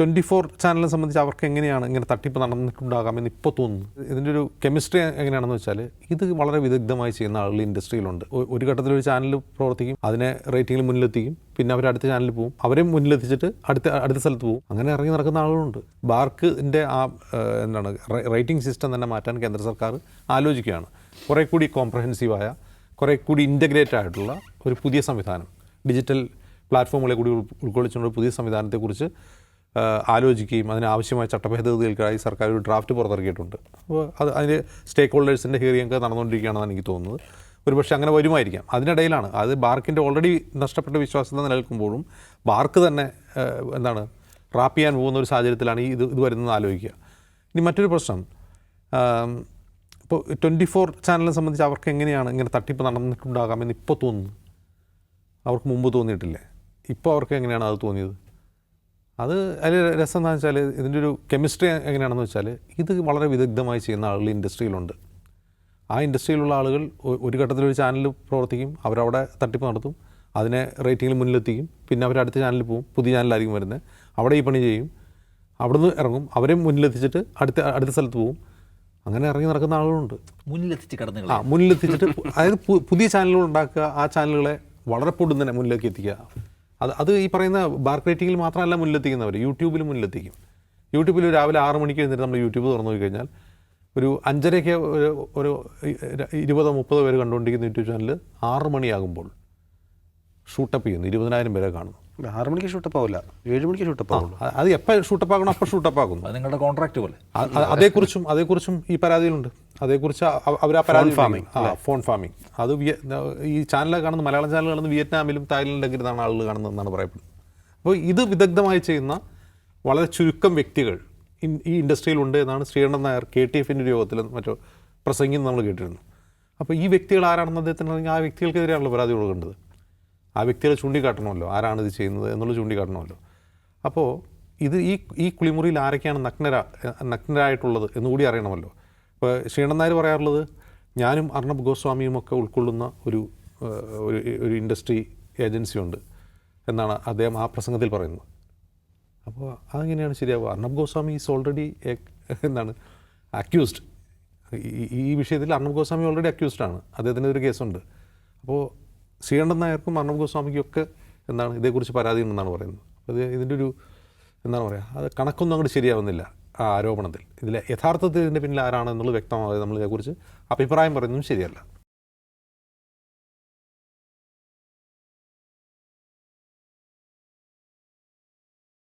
24 ചാനലിനെ സംബന്ധിച്ച് അവർക്ക് എങ്ങനെയാണ് ഇങ്ങനെ തട്ടിപ്പ് നടന്നിട്ടുണ്ടാകാമെന്ന് ഇപ്പോൾ തോന്നുന്നു. ഇതിൻ്റെ ഒരു കെമിസ്ട്രി എങ്ങനെയാണെന്ന് വെച്ചാൽ ഇത് വളരെ വിദഗ്ധമായി ചെയ്യുന്ന ആളുകൾ ഇൻഡസ്ട്രിയിലുണ്ട്. ഒരു ഘട്ടത്തിൽ ഒരു ചാനൽ പ്രവർത്തിക്കും, അതിനെ റേറ്റിംഗിൽ മുന്നിലെത്തിക്കും, പിന്നെ അവർ അടുത്ത ചാനലിൽ പോകും, അവരെ മുന്നിലെത്തിച്ചിട്ട് അടുത്ത സ്ഥലത്ത് പോകും. അങ്ങനെ ഇറങ്ങി നടക്കുന്ന ആളുകളുണ്ട്. ബാർക്കിൻ്റെ ആ എന്താണ് റേറ്റിംഗ് സിസ്റ്റം തന്നെ മാറ്റാൻ കേന്ദ്ര സർക്കാർ ആലോചിക്കുകയാണ്. കുറേ കൂടി കോംപ്രഹെൻസീവായ, കുറേ കൂടി ഇൻ്റഗ്രേറ്റഡ് ആയിട്ടുള്ള ഒരു പുതിയ സംവിധാനം, ഡിജിറ്റൽ പ്ലാറ്റ്ഫോമുകളെ കൂടി ഉൾക്കൊള്ളിച്ചുള്ള പുതിയ സംവിധാനത്തെക്കുറിച്ച് ആലോചിക്കുകയും അതിനാവശ്യമായ ചട്ടഭേദഗതികൾക്കായി സർക്കാർ ഒരു ഡ്രാഫ്റ്റ് പുറത്തിറക്കിയിട്ടുണ്ട്. അപ്പോൾ അതിന് സ്റ്റേക്ക് ഹോൾഡേഴ്സിൻ്റെ ഹിയറിംഗ് ഒക്കെ നടന്നുകൊണ്ടിരിക്കുകയാണെന്നാണ് എനിക്ക് തോന്നുന്നത്. ഒരുപക്ഷെ അങ്ങനെ വരുമായിരിക്കാം. അതിനിടയിലാണ് അത് ബാർക്കിൻ്റെ ഓൾറെഡി നഷ്ടപ്പെട്ട വിശ്വാസ്യത നിലനിൽക്കുമ്പോഴും ബാർക്ക് തന്നെ റാപ്പ് ചെയ്യാൻ പോകുന്ന ഒരു സാഹചര്യത്തിലാണ് ഇത് വരുന്നത് ആലോചിക്കുക. ഇനി മറ്റൊരു പ്രശ്നം, ഇപ്പോൾ 24 ചാനലിനെ സംബന്ധിച്ച് അവർക്ക് എങ്ങനെയാണ് ഇങ്ങനെ തട്ടിപ്പ് നടന്നിട്ടുണ്ടാകാമെന്ന് ഇപ്പോൾ തോന്നുന്നു. അവർക്ക് മുമ്പ് തോന്നിയിട്ടില്ലേ? ഇപ്പോൾ അവർക്ക് എങ്ങനെയാണ് അത് തോന്നിയത്? അത് അതിൽ രസം എന്താണെന്ന് വെച്ചാൽ ഇതിൻ്റെ ഒരു കെമിസ്ട്രി എങ്ങനെയാണെന്ന് വെച്ചാൽ ഇത് വളരെ വിദഗ്ധമായി ചെയ്യുന്ന ആളുകൾ ഇൻഡസ്ട്രിയിലുണ്ട്. ആ ഇൻഡസ്ട്രിയിലുള്ള ആളുകൾ ഒരു ഘട്ടത്തിൽ ഒരു ചാനൽ പ്രവർത്തിക്കും, അവരവിടെ തട്ടിപ്പ് നടത്തും, അതിനെ റേറ്റിംഗിൽ മുന്നിലെത്തിക്കും, പിന്നെ അവർ അടുത്ത ചാനലിൽ പോകും, പുതിയ ചാനലായിരിക്കും വരുന്നത്, അവിടെ ഈ പണി ചെയ്യും, അവിടുന്ന് ഇറങ്ങും, അവരെ മുന്നിലെത്തിച്ചിട്ട് അടുത്ത സ്ഥലത്ത് പോകും. അങ്ങനെ ഇറങ്ങി നടക്കുന്ന ആളുകളുണ്ട്. മുന്നിലെത്തിച്ചിട്ട് അതായത് പുതിയ ചാനലുകൾ ഉണ്ടാക്കുക, ആ ചാനലുകളെ വളരെ പൊടുന്നതിനെ മുന്നിലേക്ക് എത്തിക്കുക. അത് ഈ പറയുന്ന ബാർക്ക് റേറ്റിംഗിൽ മാത്രമല്ല മുന്നിലെത്തിക്കുന്നവർ, യൂട്യൂബിൽ മുന്നിലെത്തിക്കും. യൂട്യൂബിൽ രാവിലെ 6 മണിക്ക് എഴുന്നേറ്റ് നമ്മൾ യൂട്യൂബ് തുറന്നു പോയി കഴിഞ്ഞാൽ ഒരു 5:30 ഒരു 20-30 പേര് കണ്ടുകൊണ്ടിരിക്കുന്ന യൂട്യൂബ് ചാനൽ 6 മണിയാകുമ്പോൾ ഷൂട്ടപ്പ് ചെയ്യുന്നു, 20,000 പേരെ കാണുന്നു. 6 മണിക്ക് ഷൂട്ടപ്പ് ആവില്ല, 7 മണിക്ക് ഷൂട്ടപ്പ് ആവുള്ളൂ. അത് എപ്പോൾ ഷൂട്ടപ്പ് ആകണം അപ്പോൾ ഷൂട്ടപ്പ് ആകുന്നു. അത് നിങ്ങളുടെ കോൺട്രാക്ട് പോലെ. അതേക്കുറിച്ചും ഈ പരാതിയിലുണ്ട്. അതേക്കുറിച്ച് അവർ ആ പരാതി ഫോൺ ഫാമിംഗ് അത് ഈ ചാനൽ കാണുന്ന മലയാളം ചാനൽ കാണുന്ന വിയറ്റ്നാമിലും തായ്ലൻഡിലൊക്കെ ഇരുന്നാണ് ആളുകൾ കാണുന്നതെന്നാണ് പറയപ്പെടുന്നത്. അപ്പോൾ ഇത് വിദഗ്ധമായി ചെയ്യുന്ന വളരെ ചുരുക്കം വ്യക്തികൾ ഈ ഇൻഡസ്ട്രിയിലുണ്ട് എന്നാണ് ശ്രീകണ്ഠൻ നായർ KTFൻ്റെ ഒരു യോഗത്തിൽ മറ്റോ പ്രസംഗിന്ന് നമ്മൾ കേട്ടിരുന്നു. അപ്പോൾ ഈ വ്യക്തികൾ ആരാണെന്ന് അദ്ദേഹത്തിന് ആ വ്യക്തികൾക്കെതിരെയാണല്ലോ പരാതി കൊടുക്കേണ്ടത്. ആ വ്യക്തികളെ ചൂണ്ടിക്കാട്ടണമല്ലോ, ആരാണിത് ചെയ്യുന്നത് എന്നുള്ളത് ചൂണ്ടിക്കാട്ടണമല്ലോ. അപ്പോൾ ഈ കുളിമുറിയിൽ ആരൊക്കെയാണ് നഗ്നരായിട്ടുള്ളത് എന്നുകൂടി അറിയണമല്ലോ. ഇപ്പോൾ ശ്രീകണ്ഠൻ നായർ പറയാറുള്ളത് ഞാനും അർണബ് ഗോസ്വാമിയും ഒക്കെ ഉൾക്കൊള്ളുന്ന ഒരു ഇൻഡസ്ട്രി ഏജൻസിയുണ്ട് എന്നാണ് അദ്ദേഹം ആ പ്രസംഗത്തിൽ പറയുന്നത്. അപ്പോൾ അതെങ്ങനെയാണ് ശരിയാവുക? Arnab Goswami is already accused. ഈ വിഷയത്തിൽ അർണബ് ഗോസ്വാമി ഓൾറെഡി അക്യൂസ്ഡാണ്, അദ്ദേഹത്തിൻ്റെ ഒരു കേസുണ്ട്. അപ്പോൾ ശ്രീകണ്ഠൻ നായർക്കും അർണബ് ഗോസ്വാമിക്കും ഒക്കെ ഇതേക്കുറിച്ച് പരാതി ഉണ്ടെന്നാണ് പറയുന്നത്. അത് ഇതിൻ്റെ ഒരു അത് കണക്കൊന്നും അങ്ങോട്ട് ശരിയാവുന്നില്ല ആ ആരോപണത്തിൽ. യഥാർത്ഥത്തിൽ ഇതിൻ്റെ പിന്നിൽ ആരാണെന്നുള്ളത് വ്യക്തമായത് നമ്മൾ ഇതേക്കുറിച്ച് അഭിപ്രായം പറയുന്നതും ശരിയല്ല.